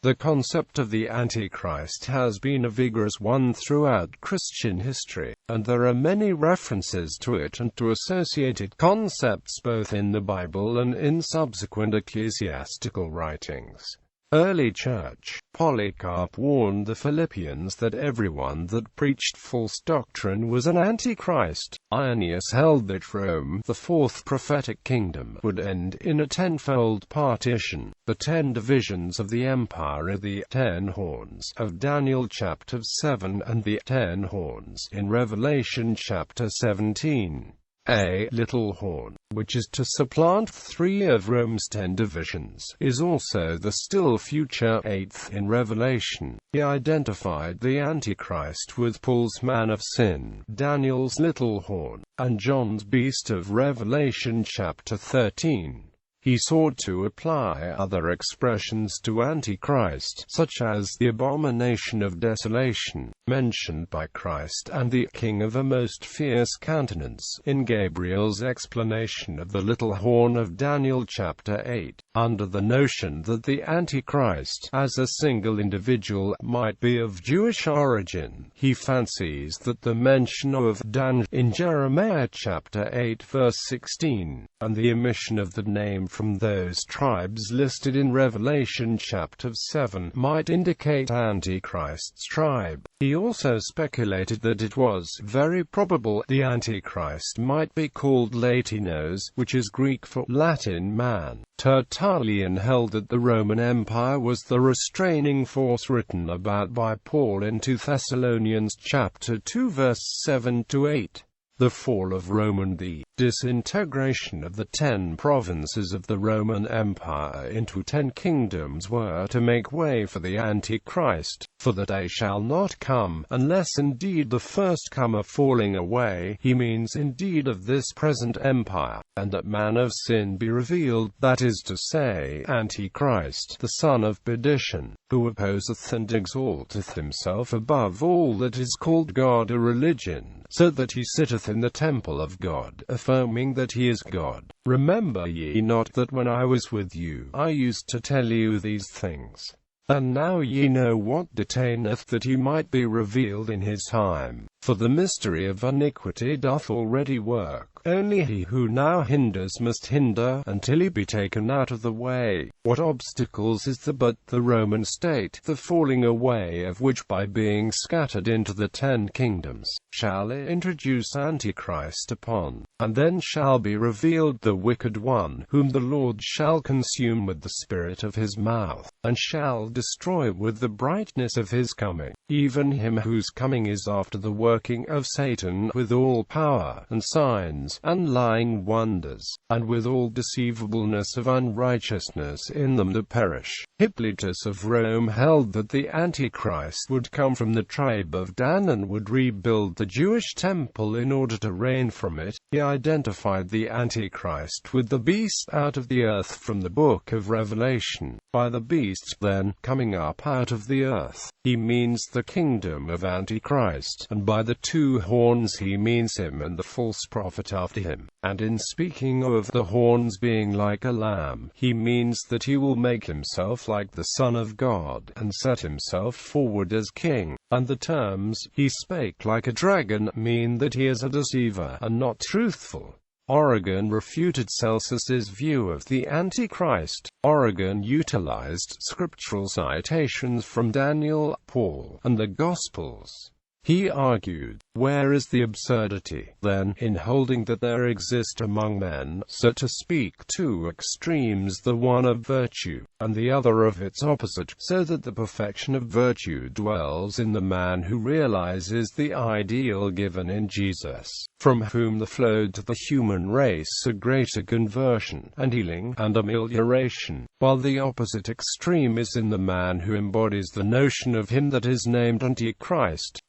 The concept of the Antichrist has been a vigorous one throughout Christian history, and there are many references to it and to associated concepts both in the Bible and in subsequent ecclesiastical writings. Early church Polycarp warned the Philippians that everyone that preached false doctrine was an antichrist. Irenaeus held that Rome, the fourth prophetic kingdom, would end in a tenfold partition. The 10 divisions of the empire are the 10 horns of Daniel chapter 7 and the 10 horns in Revelation chapter 17. A little horn, which is to supplant 3 of Rome's 10 divisions, is also the still future 8th in Revelation. He identified the Antichrist with Paul's man of sin, Daniel's little horn, and John's beast of Revelation chapter 13. He sought to apply other expressions to Antichrist, such as the abomination of desolation, mentioned by Christ, and the king of a most fierce countenance, in Gabriel's explanation of the little horn of Daniel chapter 8, under the notion that the Antichrist, as a single individual, might be of Jewish origin. He fancies that the mention of Dan in Jeremiah chapter 8 verse 16, and the omission of the name from those tribes listed in Revelation chapter 7 might indicate Antichrist's tribe. He also speculated that it was very probable the Antichrist might be called Latinos, which is Greek for Latin man. Tertullian held that the Roman Empire was the restraining force written about by Paul in 2 Thessalonians chapter 2 verse 7-8. The fall of Rome and the disintegration of the 10 provinces of the Roman Empire into 10 kingdoms were to make way for the Antichrist. For the day shall not come, unless indeed the first comer falling away, he means indeed of this present empire, and that man of sin be revealed, that is to say, Antichrist, the son of perdition, who opposeth and exalteth himself above all that is called God or religion, so that he sitteth in the temple of God, affirming that he is God. Remember ye not that when I was with you, I used to tell you these things? And now ye know what detaineth that he might be revealed in his time. For the mystery of iniquity doth already work. Only he who now hinders must hinder, until he be taken out of the way. What obstacles is there but the Roman state, the falling away of which by being scattered into the 10 kingdoms, shall introduce Antichrist upon, and then shall be revealed the wicked one, whom the Lord shall consume with the spirit of his mouth, and shall destroy with the brightness of his coming, even him whose coming is after the working of Satan, with all power, and signs, and lying wonders, and with all deceivableness of unrighteousness in them that perish. Hippolytus of Rome held that the Antichrist would come from the tribe of Dan and would rebuild the Jewish temple in order to reign from it. He identified the Antichrist with the beast out of the earth from the book of Revelation. By the beast, then, coming up out of the earth, he means the kingdom of Antichrist, and by the 2 horns he means him and the false prophet after him. And in speaking of the horns being like a lamb, he means that he will make himself like the Son of God, and set himself forward as king. And the terms, he spake like a dragon, mean that he is a deceiver, and not truthful. Origen refuted Celsus's view of the Antichrist. Origen utilized scriptural citations from Daniel, Paul, and the Gospels. He argued, where is the absurdity, then, in holding that there exist among men, so to speak, 2 extremes, the one of virtue, and the other of its opposite, so that the perfection of virtue dwells in the man who realizes the ideal given in Jesus, from whom there flowed to the human race a greater conversion, and healing, and amelioration, while the opposite extreme is in the man who embodies the notion of him that is named Antichrist.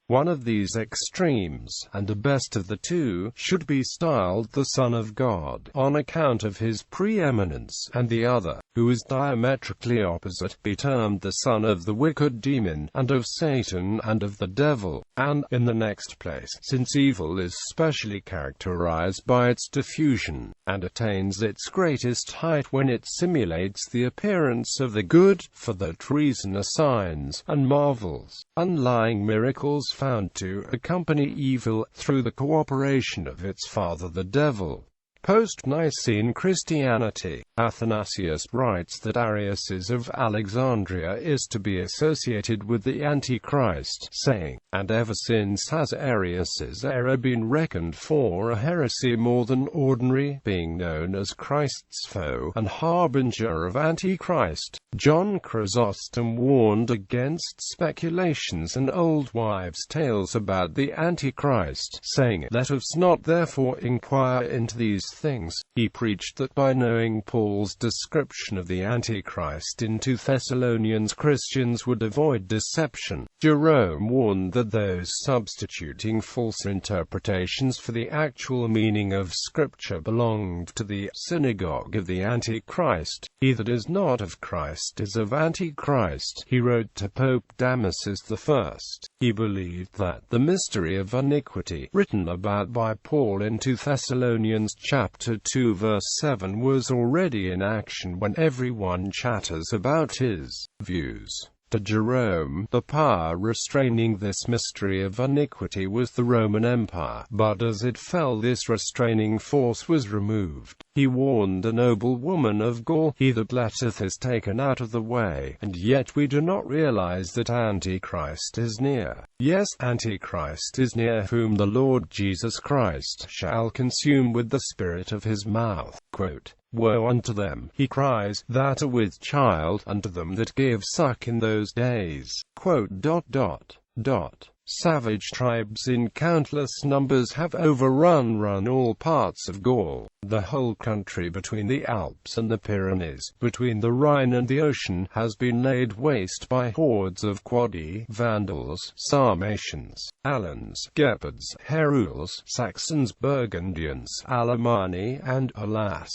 One of these extremes, and the best of the 2, should be styled the Son of God, on account of his preeminence, and the other, who is diametrically opposite, be termed the son of the wicked demon, and of Satan, and of the devil. And, in the next place, since evil is specially characterized by its diffusion, and attains its greatest height when it simulates the appearance of the good, for that reason are signs, and marvels, underlying miracles found to accompany evil, through the cooperation of its father the devil. Post-Nicene Christianity. Athanasius writes that Arius of Alexandria is to be associated with the Antichrist, saying, "And ever since has Arius's error been reckoned for a heresy more than ordinary, being known as Christ's foe, and harbinger of Antichrist." John Chrysostom warned against speculations and old wives' tales about the Antichrist, saying, "Let us not therefore inquire into these things." He preached that by knowing Paul's description of the Antichrist in 2 Thessalonians, Christians would avoid deception. Jerome warned that those substituting false interpretations for the actual meaning of Scripture belonged to the synagogue of the Antichrist. "He that is not of Christ is of Antichrist," he wrote to Pope Damasus I. He believed that the mystery of iniquity, written about by Paul in 2 Thessalonians chapter 2 verse 7, was already in action when everyone chatters about his views. To Jerome, the power restraining this mystery of iniquity was the Roman Empire, but as it fell this restraining force was removed. He warned a noble woman of Gaul, "He that letteth is taken out of the way, and yet we do not realize that Antichrist is near. Yes, Antichrist is near, whom the Lord Jesus Christ shall consume with the spirit of his mouth." Quote, "Woe unto them," he cries, "that are with child, unto them that give suck in those days." Savage tribes in countless numbers have overrun all parts of Gaul. The whole country between the Alps and the Pyrenees, between the Rhine and the ocean, has been laid waste by hordes of Quadi, Vandals, Sarmatians, Alans, Gepids, Heruls, Saxons, Burgundians, Alemanni, and, alas,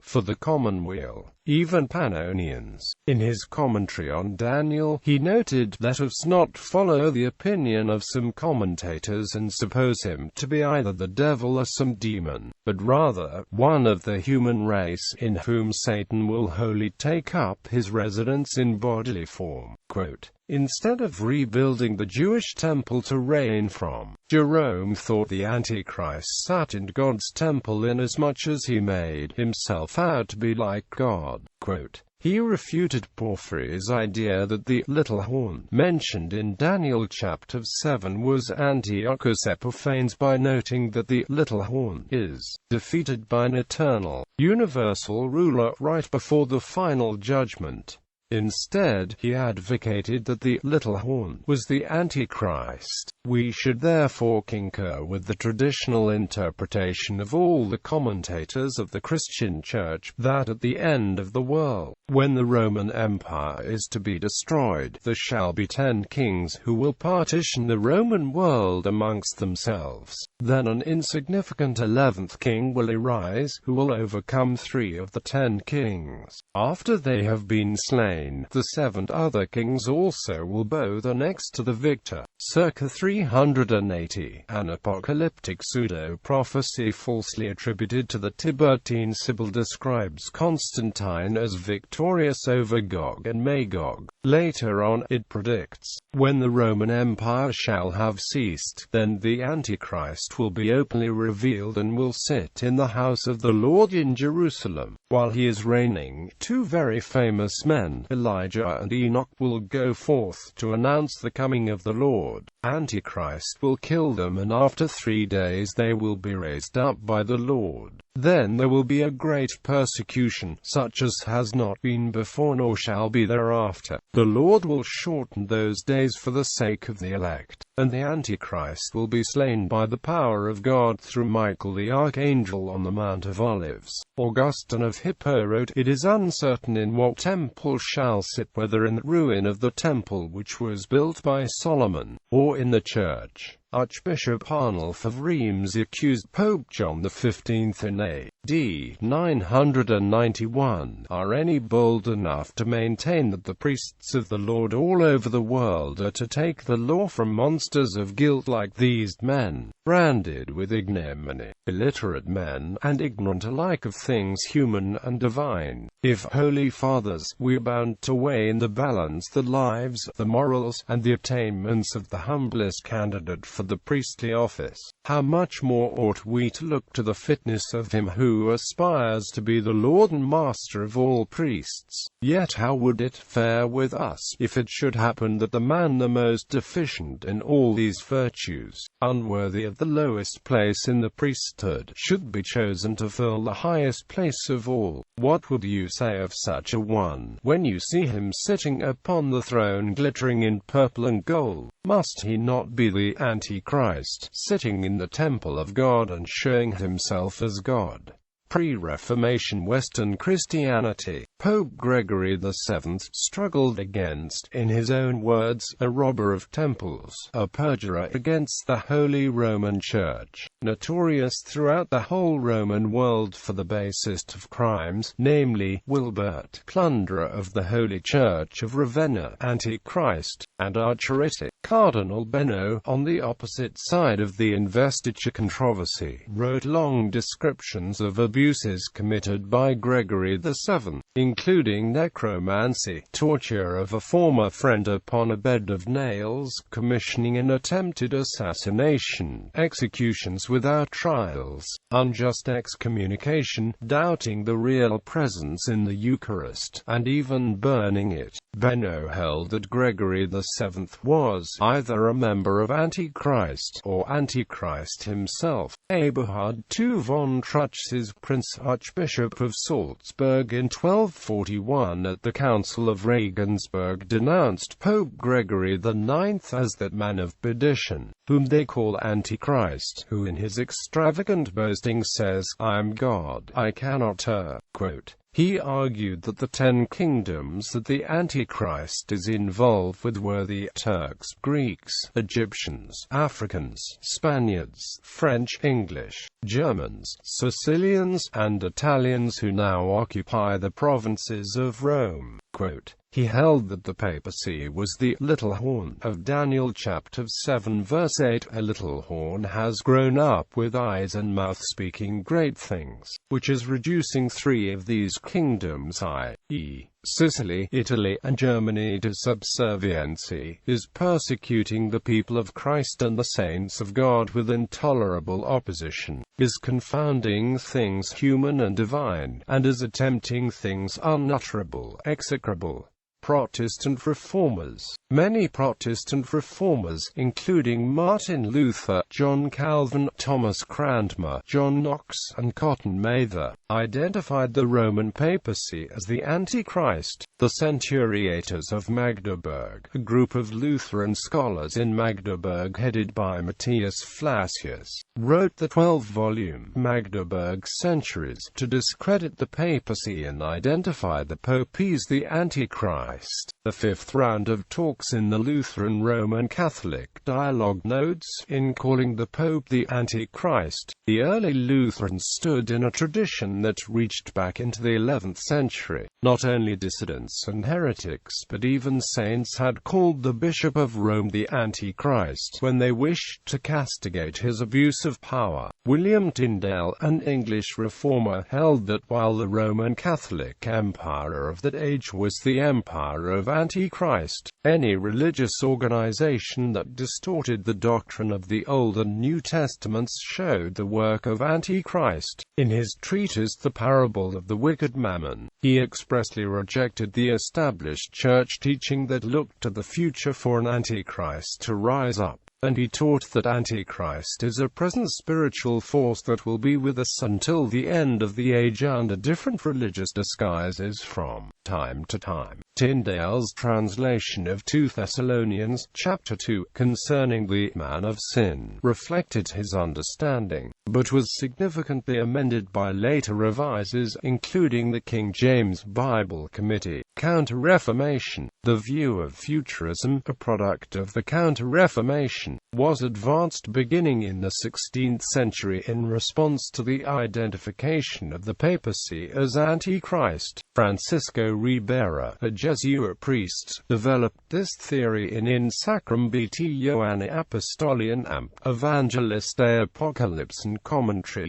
for the commonweal, even Pannonians. In his commentary on Daniel, he noted, "Let us not follow the opinion of some commentators and suppose him to be either the devil or some demon, but rather one of the human race, in whom Satan will wholly take up his residence in bodily form." Quote, "Instead of rebuilding the Jewish temple to reign from, Jerome thought the Antichrist sat in God's temple inasmuch as he made himself out to be like God." Quote, he refuted Porphyry's idea that the little horn mentioned in Daniel chapter 7 was Antiochus Epiphanes by noting that the little horn is defeated by an eternal, universal ruler right before the final judgment. Instead, he advocated that the little horn was the Antichrist. We should therefore concur with the traditional interpretation of all the commentators of the Christian Church, that at the end of the world, when the Roman Empire is to be destroyed, there shall be 10 kings who will partition the Roman world amongst themselves. Then an insignificant 11th king will arise, who will overcome 3 of the 10 kings. After they have been slain, the 7 other kings also will bow the next to the victor. Circa 380, an apocalyptic pseudo-prophecy falsely attributed to the Tiburtine Sibyl describes Constantine as victorious over Gog and Magog. Later on, it predicts, when the Roman Empire shall have ceased, then the Antichrist will be openly revealed and will sit in the house of the Lord in Jerusalem. While he is reigning, 2 very famous men, Elijah and Enoch, will go forth to announce the coming of the Lord. Antichrist will kill them, and after 3 days they will be raised up by the Lord. Then there will be a great persecution, such as has not been before nor shall be thereafter. The Lord will shorten those days for the sake of the elect, and the Antichrist will be slain by the power of God through Michael the Archangel on the Mount of Olives. Augustine of Hippo wrote, "It is uncertain in what temple shall sit, whether in the ruin of the temple which was built by Solomon, or in the church Archbishop Arnulf of Reims accused Pope John XV in A.D. 991, "Are any bold enough to maintain that the priests of the Lord all over the world are to take the law from monsters of guilt like these men, branded with ignominy, illiterate men, and ignorant alike of things human and divine? If, Holy Fathers, we are bound to weigh in the balance the lives, the morals, and the attainments of the humblest candidate for the priestly office, how much more ought we to look to the fitness of him who aspires to be the Lord and Master of all priests? Yet how would it fare with us, if it should happen that the man the most deficient in all these virtues, unworthy of the lowest place in the priesthood, should be chosen to fill the highest place of all? What would you say of such a one, when you see him sitting upon the throne glittering in purple and gold? Must he not be the Antichrist, sitting in the temple of God and showing himself as God? Pre-Reformation Western Christianity. Pope Gregory VII struggled against, in his own words, a robber of temples, a perjurer against the Holy Roman Church, notorious throughout the whole Roman world for the basest of crimes, namely, Wilbert, plunderer of the Holy Church of Ravenna, Antichrist, and archheretic. Cardinal Benno, on the opposite side of the investiture controversy, wrote long descriptions of abuses committed by Gregory VII, including necromancy, torture of a former friend upon a bed of nails, commissioning an attempted assassination, executions without trials, unjust excommunication, doubting the real presence in the Eucharist, and even burning it. Benno held that Gregory VII was either a member of Antichrist, or Antichrist himself. Eberhard II von Truchsess, Prince Archbishop of Salzburg in 1241 at the Council of Regensburg, denounced Pope Gregory IX as that man of perdition, whom they call Antichrist, who in his extravagant boasting says, "I am God, I cannot err." Quote, he argued that the 10 kingdoms that the Antichrist is involved with were the Turks, Greeks, Egyptians, Africans, Spaniards, French, English, Germans, Sicilians, and Italians who now occupy the provinces of Rome. Quote, he held that the papacy was the little horn of Daniel chapter 7 verse 8. A little horn has grown up with eyes and mouth speaking great things, which is reducing 3 of these kingdoms, i.e., Sicily, Italy, and Germany, to subserviency, is persecuting the people of Christ and the saints of God with intolerable opposition, is confounding things human and divine, and is attempting things unutterable, execrable. Protestant reformers. Many Protestant reformers, including Martin Luther, John Calvin, Thomas Cranmer, John Knox, and Cotton Mather, identified the Roman papacy as the Antichrist. The Centuriators of Magdeburg, a group of Lutheran scholars in Magdeburg headed by Matthias Flacius, wrote the 12-volume Magdeburg Centuries to discredit the papacy and identify the Pope as the Antichrist. The 5th round of talks in the Lutheran Roman Catholic Dialogue notes, in calling the Pope the Antichrist, the early Lutherans stood in a tradition that reached back into the 11th century. Not only dissidents and heretics but even saints had called the Bishop of Rome the Antichrist when they wished to castigate his abuse of power. William Tyndale, an English reformer, held that while the Roman Catholic Empire of that age was the empire of Antichrist, any religious organization that distorted the doctrine of the Old and New Testaments showed the work of Antichrist. In his treatise The Parable of the Wicked Mammon, he expressly rejected the established church teaching that looked to the future for an Antichrist to rise up, and he taught that Antichrist is a present spiritual force that will be with us until the end of the age under different religious disguises from time to time. Tyndale's translation of 2 Thessalonians, chapter 2, concerning the man of sin, reflected his understanding, but was significantly amended by later revises, including the King James Bible Committee. Counter-Reformation. The view of futurism, a product of the Counter-Reformation, was advanced beginning in the 16th century in response to the identification of the papacy as Antichrist. Francisco Ribera, a Jesuit priest, developed this theory in Sacram Beati Ioanni Apostolian Evangelis de Apocalypse and Commentary.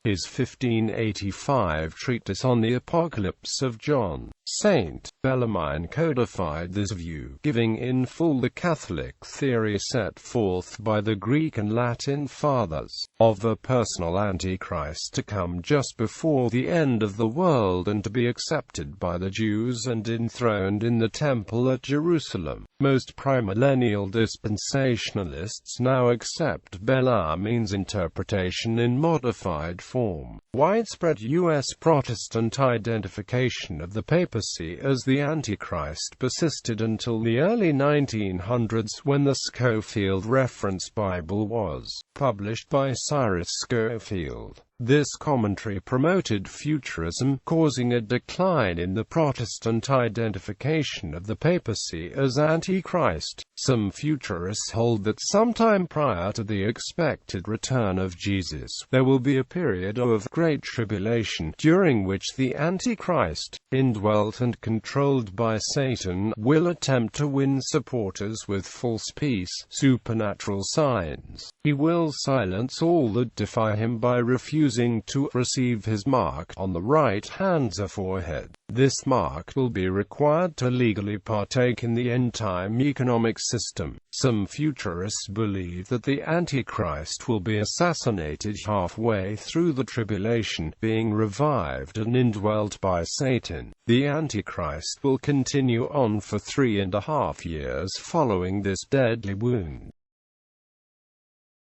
His 1585 treatise on the Apocalypse of John, Saint Bellarmine codified this view, giving in full the Catholic theory set forth by the Greek and Latin fathers, of a personal Antichrist to come just before the end of the world and to be accepted by the Jews and enthroned in the temple at Jerusalem. Most premillennial dispensationalists now accept Bellarmine's interpretation in modified form. Widespread U.S. Protestant identification of the papacy as the Antichrist persisted until the early 1900s, when the Scofield Reference Bible was published by Cyrus Scofield. This commentary promoted futurism, causing a decline in the Protestant identification of the papacy as Antichrist. Some futurists hold that sometime prior to the expected return of Jesus, there will be a period of great tribulation, during which the Antichrist, indwelt and controlled by Satan, will attempt to win supporters with false peace, supernatural signs. He will silence all that defy him by refusing to receive his mark on the right hand or forehead. This mark will be required to legally partake in the end-time economic system. Some futurists believe that the Antichrist will be assassinated halfway through the tribulation, being revived and indwelt by Satan. The Antichrist will continue on for 3.5 years following this deadly wound.